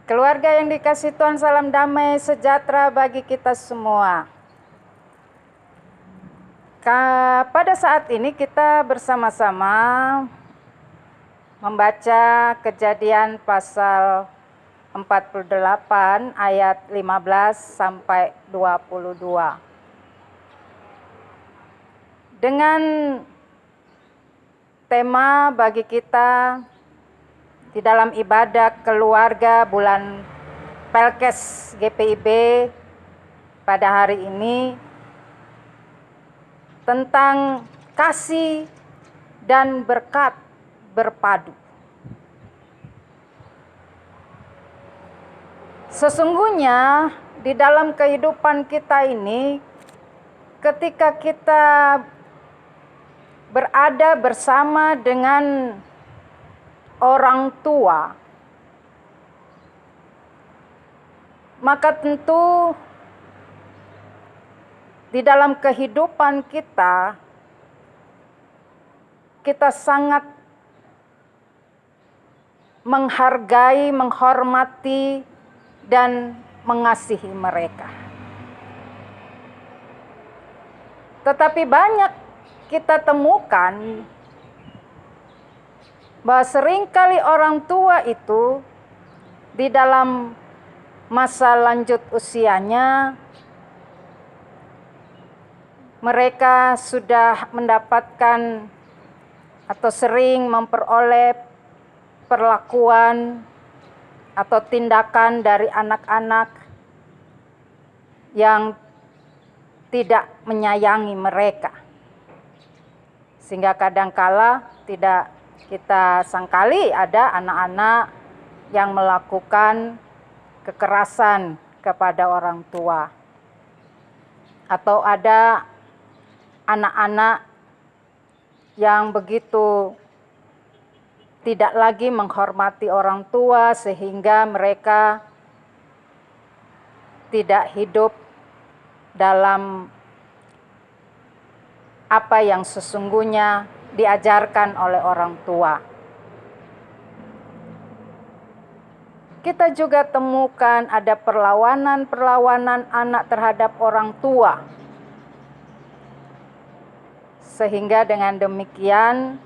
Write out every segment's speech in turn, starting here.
Keluarga yang dikasihi Tuhan, salam damai sejahtera bagi kita semua. Pada saat ini kita bersama-sama membaca Kejadian pasal 48 ayat 15 sampai 22. Dengan tema bagi kita di dalam ibadah keluarga bulan Pelkes GPIB pada hari ini tentang kasih dan berkat berpadu. Sesungguhnya di dalam kehidupan kita ini, ketika kita berada bersama dengan orang tua, maka tentu di dalam kehidupan kita sangat menghargai, menghormati, dan mengasihi mereka. Tetapi banyak kita temukan bahwa seringkali orang tua itu di dalam masa lanjut usianya, mereka sudah mendapatkan atau sering memperoleh perlakuan atau tindakan dari anak-anak yang tidak menyayangi mereka. Sehingga kadangkala tidak kita sangkali ada anak-anak yang melakukan kekerasan kepada orang tua. Atau ada anak-anak yang begitu tidak lagi menghormati orang tua sehingga mereka tidak hidup dalam apa yang sesungguhnya diajarkan oleh orang tua. Kita juga temukan ada perlawanan anak terhadap orang tua. Sehingga dengan demikian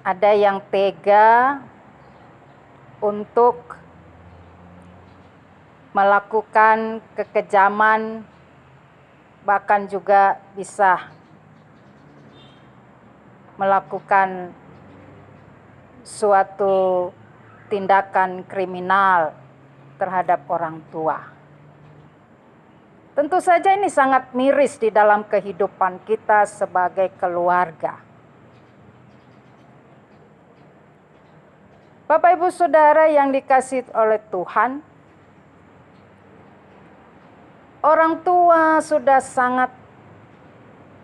ada yang tega untuk melakukan kekejaman, bahkan juga bisa melakukan suatu tindakan kriminal terhadap orang tua. Tentu saja ini sangat miris di dalam kehidupan kita sebagai keluarga. Bapak Ibu Saudara yang dikasihi oleh Tuhan, orang tua sudah sangat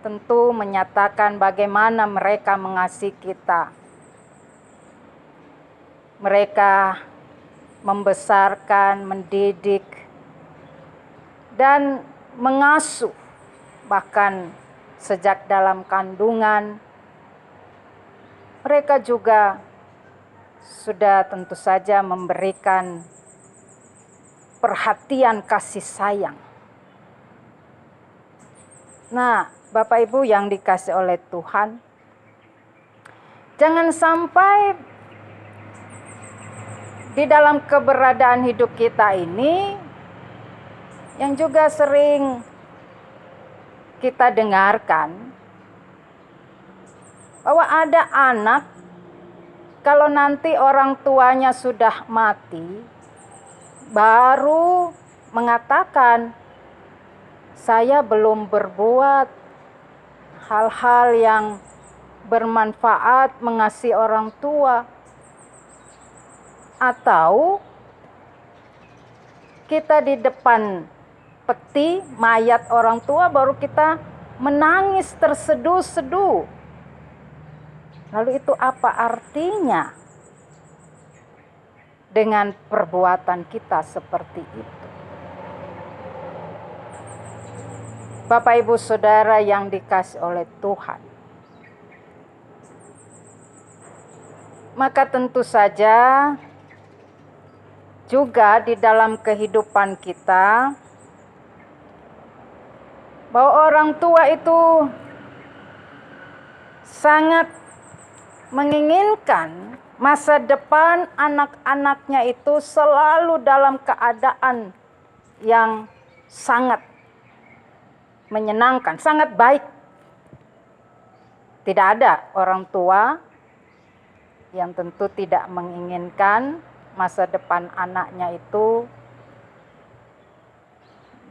tentu menyatakan bagaimana mereka mengasihi kita. Mereka membesarkan, mendidik, dan mengasuh bahkan sejak dalam kandungan. Mereka juga sudah tentu saja memberikan perhatian kasih sayang. Nah, Bapak Ibu yang dikasihi oleh Tuhan, jangan sampai di dalam keberadaan hidup kita ini yang juga sering kita dengarkan bahwa ada anak kalau nanti orang tuanya sudah mati baru mengatakan, saya belum berbuat hal-hal yang bermanfaat mengasihi orang tua. Atau kita di depan peti mayat orang tua baru kita menangis terseduh-seduh. Lalu itu apa artinya dengan perbuatan kita seperti itu? Bapak Ibu Saudara yang dikasihi oleh Tuhan, maka tentu saja juga di dalam kehidupan kita bahwa orang tua itu sangat menginginkan masa depan anak-anaknya itu selalu dalam keadaan yang sangat menyenangkan, sangat baik. Tidak ada orang tua yang tentu tidak menginginkan masa depan anaknya itu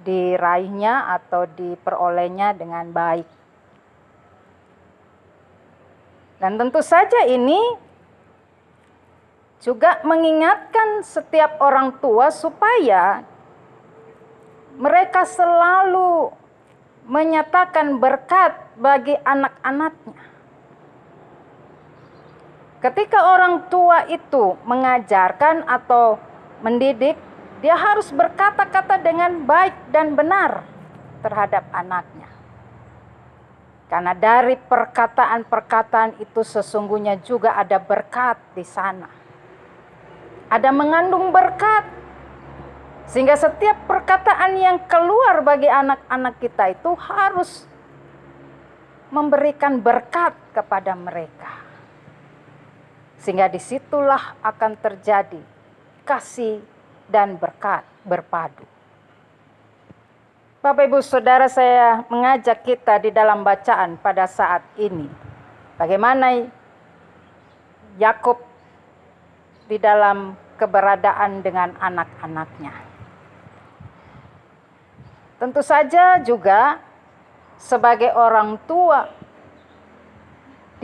diraihnya atau diperolehnya dengan baik. Dan tentu saja ini juga mengingatkan setiap orang tua supaya mereka selalu menyatakan berkat bagi anak-anaknya. Ketika orang tua itu mengajarkan atau mendidik, dia harus berkata-kata dengan baik dan benar terhadap anaknya. Karena dari perkataan-perkataan itu sesungguhnya juga ada berkat di sana. Ada mengandung berkat. Sehingga setiap perkataan yang keluar bagi anak-anak kita itu harus memberikan berkat kepada mereka. Sehingga disitulah akan terjadi kasih dan berkat berpadu. Bapak Ibu Saudara, saya mengajak kita di dalam bacaan pada saat ini. Bagaimana Yakub di dalam keberadaan dengan anak-anaknya. Tentu saja juga sebagai orang tua,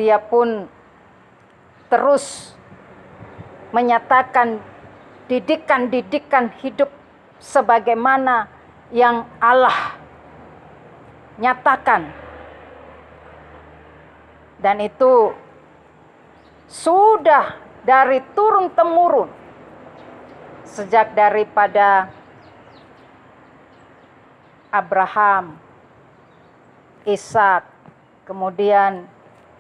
dia pun terus menyatakan didikan-didikan hidup sebagaimana yang Allah nyatakan. Dan itu sudah dari turun-temurun sejak daripada Abraham, Ishak, kemudian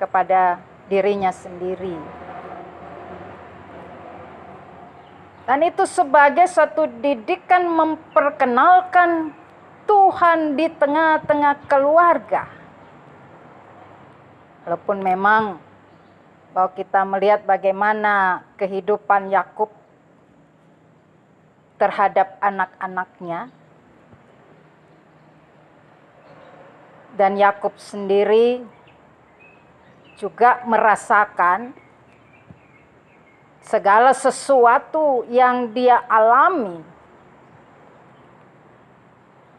kepada dirinya sendiri. Dan itu sebagai satu didikan memperkenalkan Tuhan di tengah-tengah keluarga. Walaupun memang bahwa kita melihat bagaimana kehidupan Yakub terhadap anak-anaknya. Dan Yakub sendiri juga merasakan segala sesuatu yang dia alami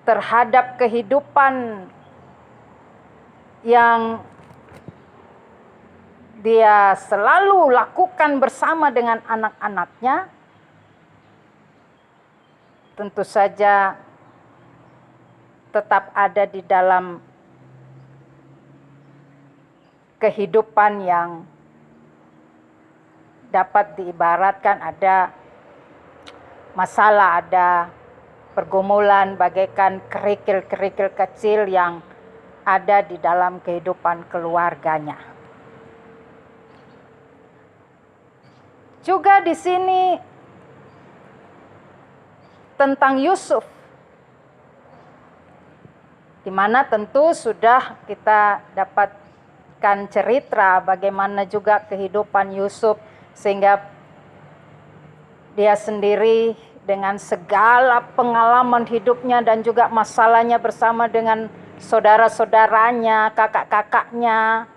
terhadap kehidupan yang dia selalu lakukan bersama dengan anak-anaknya. Tentu saja tetap ada di dalam kehidupan yang dapat diibaratkan ada masalah, ada pergumulan bagaikan kerikil-kerikil kecil yang ada di dalam kehidupan keluarganya. Juga di sini tentang Yusuf, di mana tentu sudah kita dapatkan cerita bagaimana juga kehidupan Yusuf, sehingga dia sendiri dengan segala pengalaman hidupnya dan juga masalahnya bersama dengan saudara-saudaranya, kakak-kakaknya,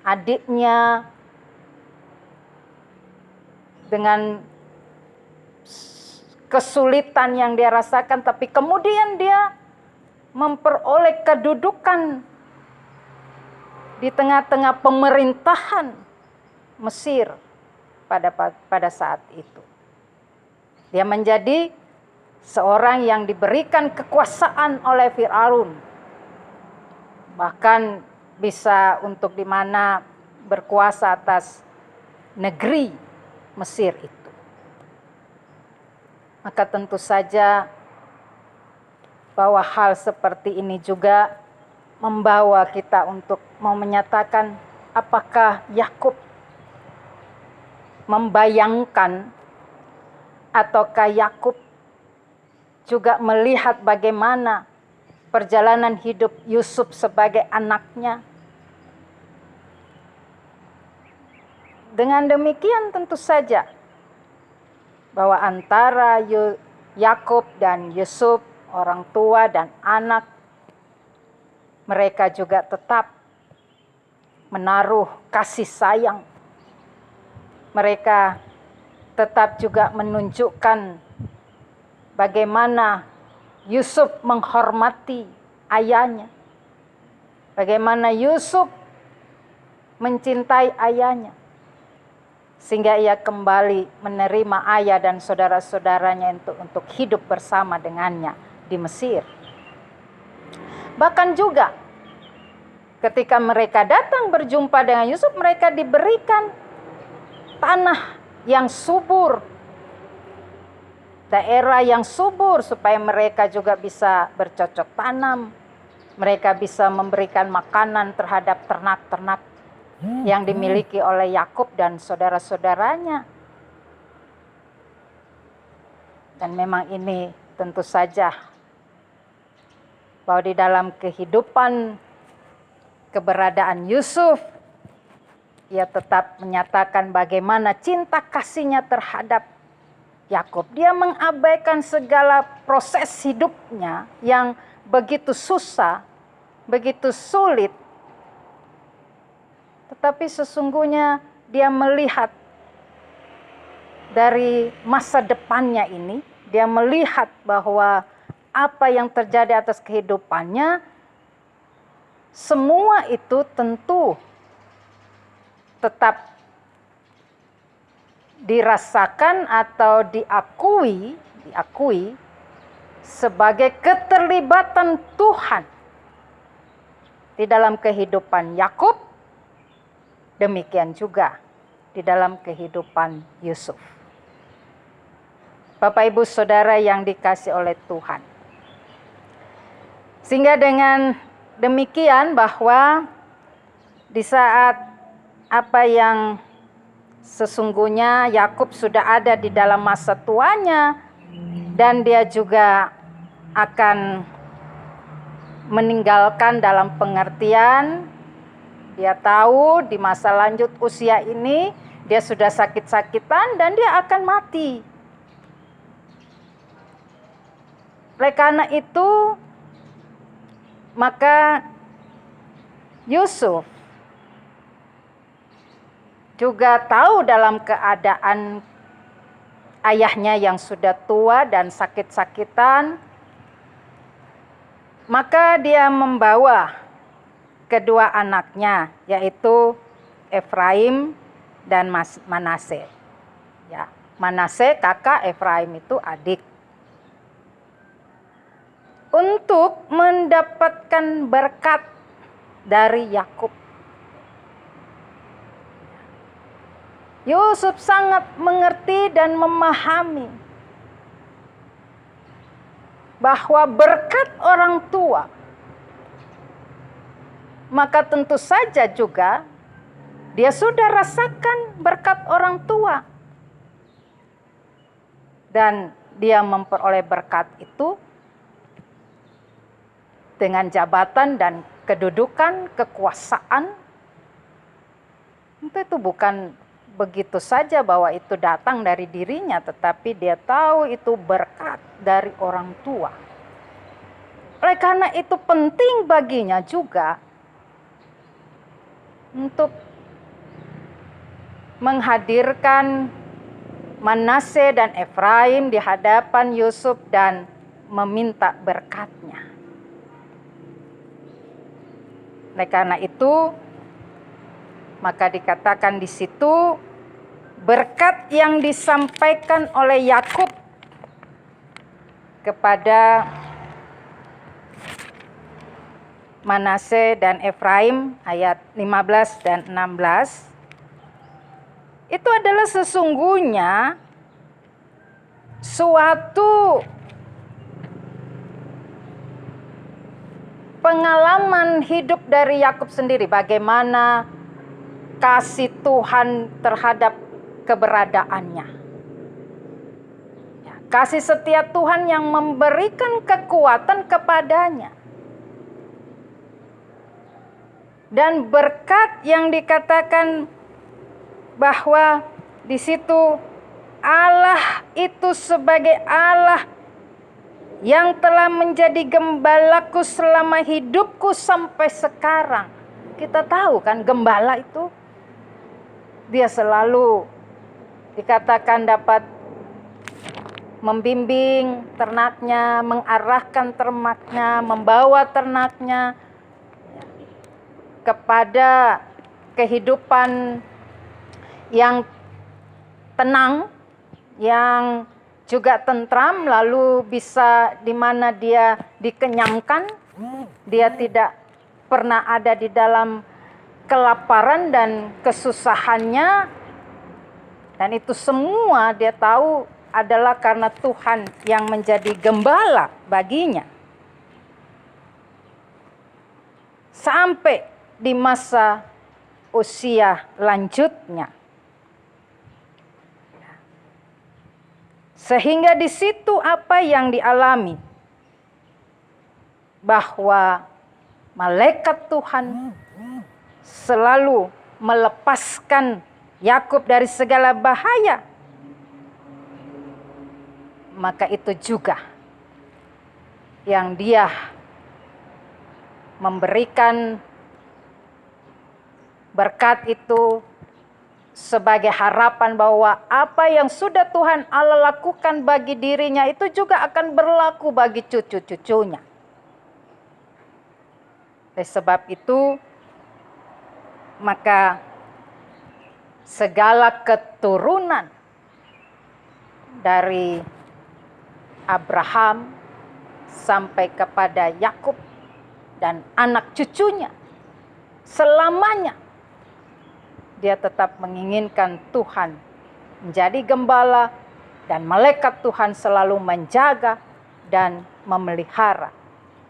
adiknya, dengan kesulitan yang dia rasakan, tapi kemudian dia memperoleh kedudukan di tengah-tengah pemerintahan Mesir pada saat itu. Dia menjadi seorang yang diberikan kekuasaan oleh Firaun. Bahkan bisa untuk di mana berkuasa atas negeri Mesir itu. Maka tentu saja bahwa hal seperti ini juga membawa kita untuk mau menyatakan apakah Yakub membayangkan ataukah Yakub juga melihat bagaimana perjalanan hidup Yusuf sebagai anaknya? Dengan demikian tentu saja bahwa antara Yakub dan Yusuf, orang tua dan anak, mereka juga tetap menaruh kasih sayang. Mereka tetap juga menunjukkan bagaimana Yusuf menghormati ayahnya. Bagaimana Yusuf mencintai ayahnya. Sehingga ia kembali menerima ayah dan saudara-saudaranya untuk hidup bersama dengannya di Mesir. Bahkan juga ketika mereka datang berjumpa dengan Yusuf, mereka diberikan tanah yang subur, daerah yang subur supaya mereka juga bisa bercocok tanam. Mereka bisa memberikan makanan terhadap ternak-ternak yang dimiliki oleh Yakub dan saudara-saudaranya. Dan memang ini tentu saja bahwa di dalam kehidupan keberadaan Yusuf, ia tetap menyatakan bagaimana cinta kasihnya terhadap Yakub. Dia mengabaikan segala proses hidupnya yang begitu susah, begitu sulit. Tetapi sesungguhnya dia melihat dari masa depannya ini, dia melihat bahwa apa yang terjadi atas kehidupannya, semua itu tentu tetap dirasakan atau diakui sebagai keterlibatan Tuhan di dalam kehidupan Yakub, demikian juga di dalam kehidupan Yusuf. Bapak Ibu Saudara yang dikasihi oleh Tuhan. Sehingga dengan demikian bahwa di saat apa yang sesungguhnya Yakub sudah ada di dalam masa tuanya, dan dia juga akan meninggalkan dalam pengertian, dia tahu di masa lanjut usia ini dia sudah sakit-sakitan dan dia akan mati. Oleh karena itu, maka Yusuf juga tahu dalam keadaan ayahnya yang sudah tua dan sakit-sakitan, maka dia membawa kedua anaknya, yaitu Efraim dan Manase. Ya, Manase kakak, Efraim itu adik. Untuk mendapatkan berkat dari Yakub. Yusuf sangat mengerti dan memahami bahwa berkat orang tua, maka tentu saja juga dia sudah rasakan berkat orang tua. Dan dia memperoleh berkat itu dengan jabatan dan kedudukan, kekuasaan. Itu bukan begitu saja bahwa itu datang dari dirinya, tetapi dia tahu itu berkat dari orang tua. Oleh karena itu penting baginya juga untuk menghadirkan Manase dan Efraim di hadapan Yusuf dan meminta berkatnya. Oleh karena itu, maka dikatakan di situ berkat yang disampaikan oleh Yakub kepada Manase dan Efraim ayat 15 dan 16 itu adalah sesungguhnya suatu pengalaman hidup dari Yakub sendiri, bagaimana kasih Tuhan terhadap keberadaannya. Kasih setia Tuhan yang memberikan kekuatan kepadanya. Dan berkat yang dikatakan bahwa di situ Allah itu sebagai Allah yang telah menjadi gembalaku selama hidupku sampai sekarang. Kita tahu kan gembala itu dia selalu dikatakan dapat membimbing ternaknya, mengarahkan ternaknya, membawa ternaknya kepada kehidupan yang tenang, yang juga tentram, lalu bisa di mana dia dikenyangkan, dia tidak pernah ada di dalam kelaparan dan kesusahannya, dan itu semua dia tahu adalah karena Tuhan yang menjadi gembala baginya. Sampai di masa usia lanjutnya. Sehingga di situ apa yang dialami? Bahwa malaikat Tuhan selalu melepaskan Yakub dari segala bahaya. Maka itu juga yang dia memberikan berkat itu sebagai harapan bahwa apa yang sudah Tuhan Allah lakukan bagi dirinya itu juga akan berlaku bagi cucu-cucunya. Oleh sebab itu, maka segala keturunan dari Abraham sampai kepada Yakub dan anak cucunya selamanya dia tetap menginginkan Tuhan menjadi gembala dan malaikat Tuhan selalu menjaga dan memelihara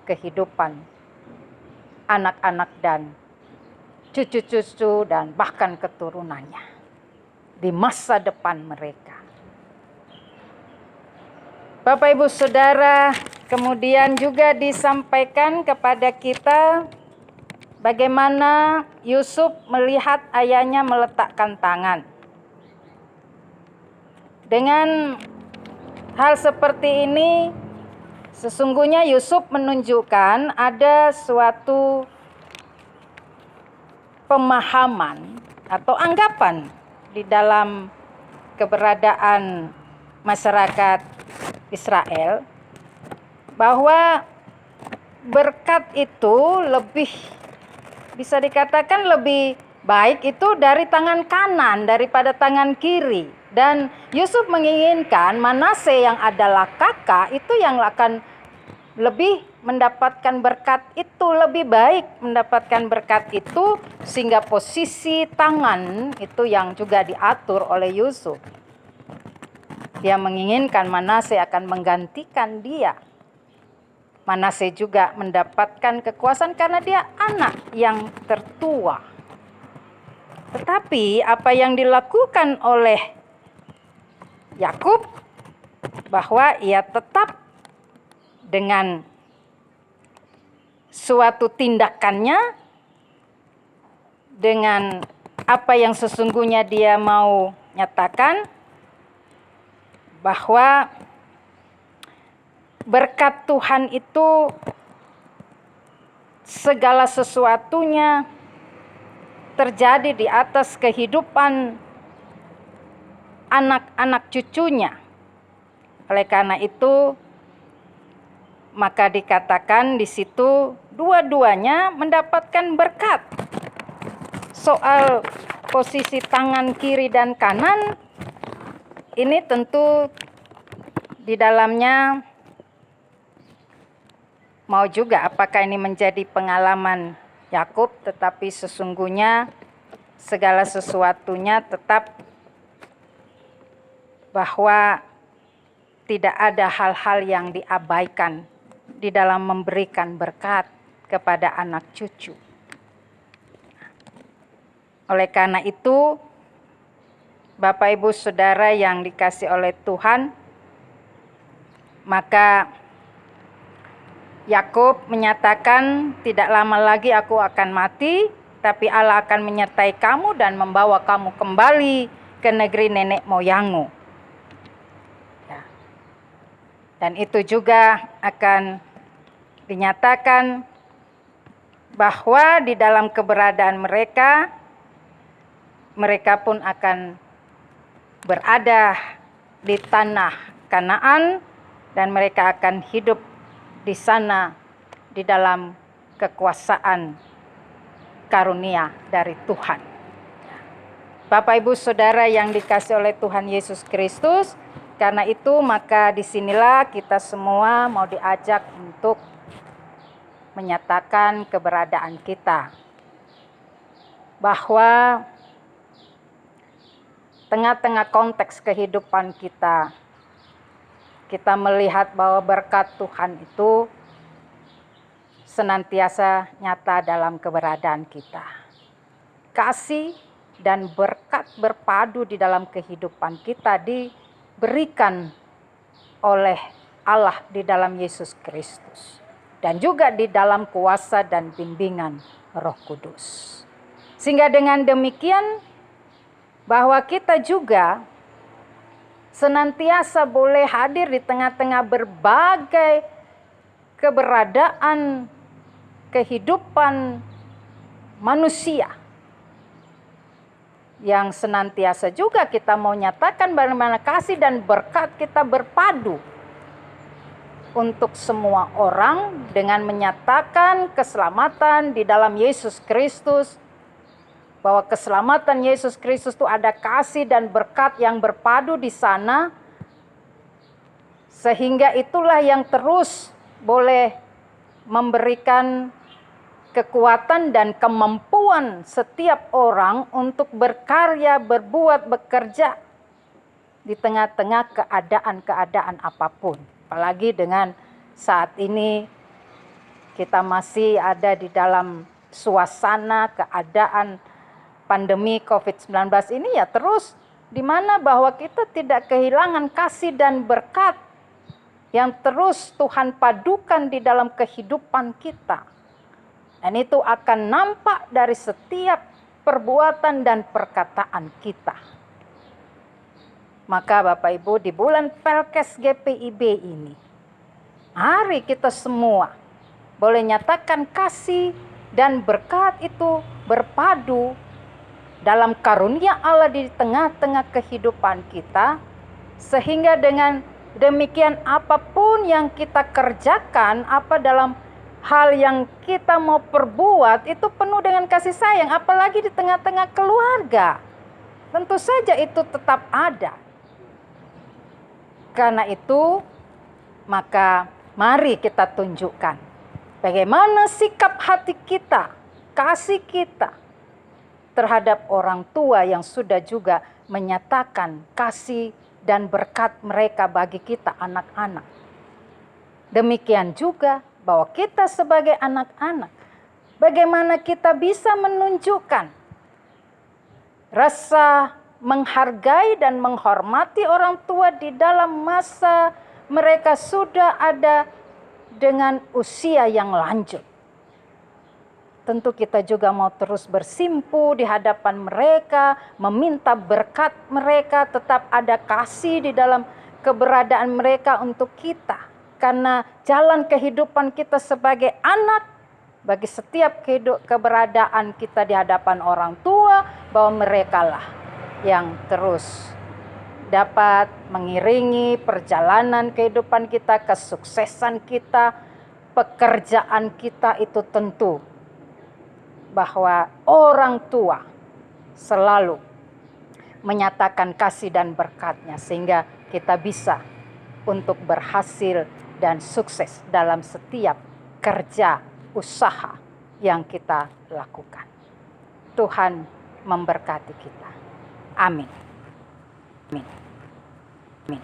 kehidupan anak-anak dan cucu-cucu dan bahkan keturunannya di masa depan mereka. Bapak Ibu Saudara, kemudian juga disampaikan kepada kita bagaimana Yusuf melihat ayahnya meletakkan tangan. Dengan hal seperti ini, sesungguhnya Yusuf menunjukkan ada suatu pemahaman atau anggapan di dalam keberadaan masyarakat Israel bahwa berkat itu lebih bisa dikatakan lebih baik itu dari tangan kanan daripada tangan kiri. Dan Yusuf menginginkan Manase yang adalah kakak itu yang akan lebih mendapatkan berkat itu, lebih baik mendapatkan berkat itu, sehingga posisi tangan itu yang juga diatur oleh Yusuf. Dia menginginkan Manase akan menggantikan dia. Manase juga mendapatkan kekuasaan karena dia anak yang tertua. Tetapi apa yang dilakukan oleh Yakub bahwa ia tetap dengan suatu tindakannya, dengan apa yang sesungguhnya dia mau nyatakan, bahwa berkat Tuhan itu segala sesuatunya terjadi di atas kehidupan anak-anak cucunya. Oleh karena itu, maka dikatakan di situ dua-duanya mendapatkan berkat. Soal posisi tangan kiri dan kanan, ini tentu di dalamnya mau juga apakah ini menjadi pengalaman Yakub, tetapi sesungguhnya segala sesuatunya tetap bahwa tidak ada hal-hal yang diabaikan di dalam memberikan berkat kepada anak cucu. Oleh karena itu, Bapak Ibu Saudara yang dikasihi oleh Tuhan, Maka Yakub menyatakan, tidak lama lagi aku akan mati, tapi Allah akan menyertai kamu dan membawa kamu kembali ke negeri nenek moyangmu. Ya. Dan itu juga akan dinyatakan bahwa di dalam keberadaan mereka, mereka pun akan berada di tanah Kanaan dan mereka akan hidup di sana di dalam kekuasaan karunia dari Tuhan. Bapak Ibu Saudara yang dikasihi oleh Tuhan Yesus Kristus, karena itu maka disinilah kita semua mau diajak untuk menyatakan keberadaan kita. Bahwa tengah-tengah konteks kehidupan kita, kita melihat bahwa berkat Tuhan itu senantiasa nyata dalam keberadaan kita. Kasih dan berkat berpadu di dalam kehidupan kita diberikan oleh Allah di dalam Yesus Kristus. Dan juga di dalam kuasa dan bimbingan Roh Kudus. Sehingga dengan demikian bahwa kita juga senantiasa boleh hadir di tengah-tengah berbagai keberadaan kehidupan manusia. Yang senantiasa juga kita mau nyatakan bagaimana kasih dan berkat kita berpadu untuk semua orang dengan menyatakan keselamatan di dalam Yesus Kristus. Bahwa keselamatan Yesus Kristus itu ada kasih dan berkat yang berpadu di sana. Sehingga itulah yang terus boleh memberikan kekuatan dan kemampuan setiap orang untuk berkarya, berbuat, bekerja di tengah-tengah keadaan-keadaan apapun. Apalagi dengan saat ini kita masih ada di dalam suasana keadaan pandemi COVID-19 ini ya terus di mana bahwa kita tidak kehilangan kasih dan berkat yang terus Tuhan padukan di dalam kehidupan kita. Dan itu akan nampak dari setiap perbuatan dan perkataan kita. Maka Bapak Ibu di bulan Pelkes GPIB ini, mari kita semua boleh nyatakan kasih dan berkat itu berpadu dalam karunia Allah di tengah-tengah kehidupan kita, sehingga dengan demikian apapun yang kita kerjakan, apa dalam hal yang kita mau perbuat itu penuh dengan kasih sayang, apalagi di tengah-tengah keluarga. Tentu saja itu tetap ada. Karena itu, maka mari kita tunjukkan bagaimana sikap hati kita, kasih kita terhadap orang tua yang sudah juga menyatakan kasih dan berkat mereka bagi kita anak-anak. Demikian juga bahwa kita sebagai anak-anak, bagaimana kita bisa menunjukkan rasa menghargai dan menghormati orang tua di dalam masa mereka sudah ada dengan usia yang lanjut. Tentu kita juga mau terus bersimpu di hadapan mereka, meminta berkat mereka, tetap ada kasih di dalam keberadaan mereka untuk kita. Karena jalan kehidupan kita sebagai anak, bagi setiap keberadaan kita di hadapan orang tua, bahwa merekalah yang terus dapat mengiringi perjalanan kehidupan kita, kesuksesan kita, pekerjaan kita itu tentu. Bahwa orang tua selalu menyatakan kasih dan berkatnya sehingga kita bisa untuk berhasil dan sukses dalam setiap kerja usaha yang kita lakukan. Tuhan memberkati kita. Amin. Amin. Amin.